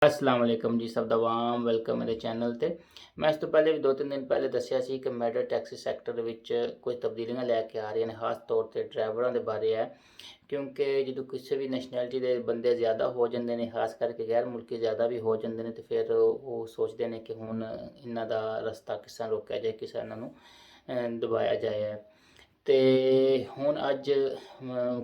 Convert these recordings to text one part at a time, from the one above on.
अस्सलाम वालेकुम जी, सब दा वाम वेलकम मेरे चैनल ते। मैं इस तो पहले भी 2-3 दिन पहले दस्सिया सी कि मेट्रो टैक्सी सैक्टर ਦੇ ਵਿੱਚ ਕੁਝ ਤਬਦੀਲੀਆਂ ਲੈ ਕੇ ਆ ਰਹੀਆਂ ਨੇ, ਖਾਸ ਤੌਰ ਤੇ ਡਰਾਈਵਰਾਂ ਦੇ ਬਾਰੇ ਹੈ। ਕਿਉਂਕਿ ਜਦੋਂ ਕਿਸੇ ਵੀ ਨੈਸ਼ਨੈਲਿਟੀ ਦੇ ਬੰਦੇ ਜ਼ਿਆਦਾ ਹੋ ਜਾਂਦੇ ਨੇ, ਖਾਸ ਕਰਕੇ ਗੈਰ ਮੁਲਕੀ ਜ਼ਿਆਦਾ ਵੀ ਹੋ ਜਾਂਦੇ ਨੇ, ਤੇ ਫਿਰ ਉਹ ਸੋਚਦੇ ਨੇ ਕਿ ਹੁਣ ਇਹਨਾਂ ਦਾ ਰਸਤਾ ਕਿਸ ਤਰ੍ਹਾਂ ਰੋਕਿਆ ਜਾਏ, ਕਿਸ ਤਰ੍ਹਾਂ ਇਹਨਾਂ ਨੂੰ ਦਬਾਇਆ ਜਾਏ। ਤੇ ਹੁਣ ਅੱਜ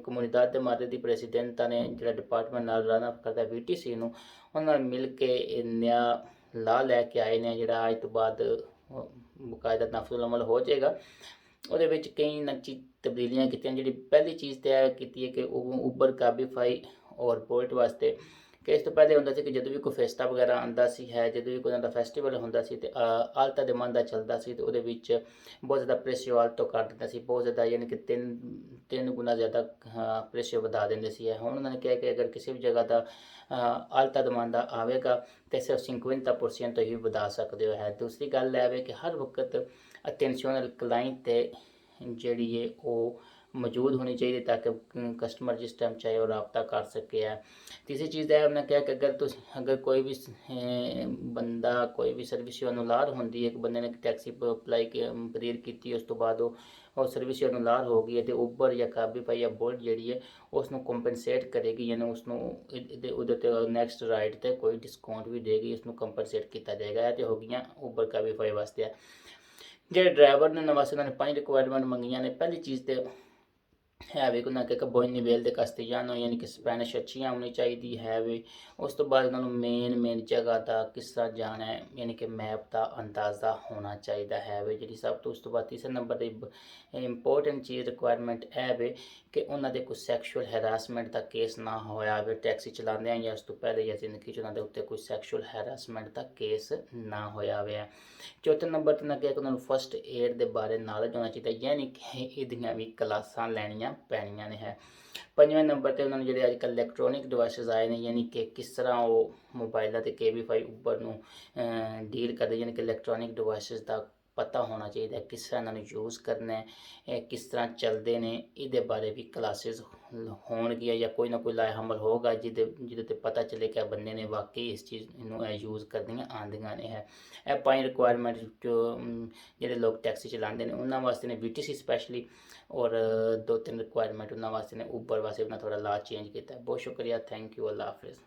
ਕਮਿਊਨਿਟਾਤ ਦੇ ਮਾਦੇ ਦੀ ਪ੍ਰੈਜ਼ੀਡੈਂਟਾਂ ਨੇ ਜਿਹੜਾ ਡਿਪਾਰਟਮੈਂਟ ਨਾਲ ਰਨ ਅਪ ਕਰਦਾ VTC ਨੂੰ, ਉਹਨਾਂ ਨਾਲ ਮਿਲ ਕੇ ਇਹ ਨया ਲਾ ਲੈ ਕੇ ਆਏ ਨੇ, ਜਿਹੜਾ ਅੱਜ ਤੋਂ ਬਾਅਦ ਬਕਾਇਦਾ ਨਫਜ਼ੁਲ ਅਮਲ ਹੋ ਜਾਏਗਾ। ਉਹਦੇ ਵਿੱਚ ਕਈ ਨੱਚੀ ਤਬਦੀਲੀਆਂ ਕੀਤੀਆਂ। ਜਿਹੜੀ ਪਹਿਲੀ ਚੀਜ਼ ਤਾਂ ਇਹ ਕੀਤੀ ਹੈ ਕਿ ਉਹ ਉਬਰ ਕਾਬੀਫਾਈ ਔਰ ਬੋਲਟ ਵਾਸਤੇ ਕਿ ਇਸ ਤੋਂ ਪਹਿਲੇ ਹੁੰਦਾ ਸੀ ਕਿ ਜਦੋਂ ਵੀ ਕੋਈ ਫੈਸਟਾ ਵਗੈਰਾ ਆਉਂਦਾ ਸੀ ਹੈ, ਜਦੋਂ ਵੀ ਕੋਈ ਉਹਨਾਂ ਦਾ ਫੈਸਟੀਵਲ ਹੁੰਦਾ ਸੀ ਤੇ ਆਲਤਾ ਦੇ ਮਨ ਦਾ ਚੱਲਦਾ ਸੀ, ਤੇ ਉਹਦੇ ਵਿੱਚ ਬਹੁਤ ਜ਼ਿਆਦਾ ਪ੍ਰੇਸ਼ੀਓ ਆਲਤੋ ਕਰ ਦਿੰਦਾ ਸੀ, ਬਹੁਤ ਜ਼ਿਆਦਾ, ਯਾਨੀ ਕਿ ਤਿੰਨ ਗੁਣਾ ਜ਼ਿਆਦਾ ਪ੍ਰੇਸ਼ੀਓ ਵਧਾ ਦਿੰਦੇ ਸੀ। ਹੁਣ ਉਹਨਾਂ ਨੇ ਕਿਹਾ ਕਿ ਅਗਰ ਕਿਸੇ ਵੀ ਜਗ੍ਹਾ ਦਾ ਆਲਤਾ ਦਮਾਂਦਾ ਆਵੇਗਾ ਤੇ ਸਿਰਫ 50% ਹੀ ਵਧਾ ਸਕਦੇ ਹੋ ਹੈ। ਦੂਸਰੀ ਗੱਲ ਇਹ ਵੇ ਕਿ ਹਰ ਵਕਤ ਅਟੈਂਸ਼ਨਲ ਕਲਾइंट ਤੇ ਜਿਹੜੀ ਹੈ ਉਹ मौजूद होनी चाहिए ताकि कस्टमर जिस टाइम चाहे वो रबता कर सके है। तीसरी चीज़ है उन्हें क्या कि अगर कोई भी बंदा कोई भी सर्विस अनुलार होंगी है, एक बंदे ने टैक्सी अप्लाई परीर की उस तो बाद वो सर्विस अनुलार हो गई है, तो उबर या काबीफाई या बोल्ट जी है उसनों कंपनसेट करेगी, यानी उसनों नैक्सट राइड पर कोई डिस्काउंट भी देगी, उसनों कंपनसेट किया जाएगा। तो हो गई उबर काबीफाई वास्ते जो ड्राइवर ने वास्ते उन्होंने 5 रिक्वायरमेंट मंगिया ने। पहली चीज़ तो है वे कि उन्हें कि बोई निवेल दे कस्तियानो यानी कि स्पैनिश अच्छी होनी चाहिए है वे। उस तो बाद उन्होंने मेन जगह का किस तरह जाना है, यानी कि मैप का अंदाज़ा होना चाहिए है वे जी सब तो। उस तो बाद तीसरे नंबर पर इंपोर्टेंट चीज़ रिक्वायरमेंट है वे कि उन्होंने कोई सैक्शुअल हैरासमेंट का केस ना होया वे टैक्सी चलाते हैं, या उस तो पहले या जिंदगी उन्होंने उत्ते कोई सैक्शुअल हैरासमेंट का केस ना होया वे। चौथे नंबर पर क्या कि उन्होंने फस्ट एड के बारे नॉलेज होना चाहिए, यानी कि ये भी क्लासा लैनिया पैनिया ने है। पंजवें नंबर पर उन्होंने जो अजकल इलैक्ट्रॉनिक डिवाइसिस आए हैं, यानी कि किस तरह वो मोबाइलों के केबीफाई उबर में डील करते, यानी कि इलैक्ट्रॉनिक डिवाइसिस का पता होना चाहिए किस तरह इन्होंने यूज़ करना है, किस तरह चलते हैं, ये बारे भी क्लासिस होगी या कोई ना कोई लाया हमल होगा जिदे पता चले कि बंदे ने वाकई इस चीज़ यूज़ करनिया आंदियाँ ने है। यह 5 रिक्वायरमेंट जो जोड़े लोग टैक्सी चलाते हैं उन्होंने वास्ते ने VTC स्पैशली, और 2-3 रिक्वायरमेंट उन्होंने वास्ते ने उबर वास्ते उन्हें थोड़ा ला चेंज किया। बहुत शुक्रिया, थैंक यू, अल्लाह हाफिज़।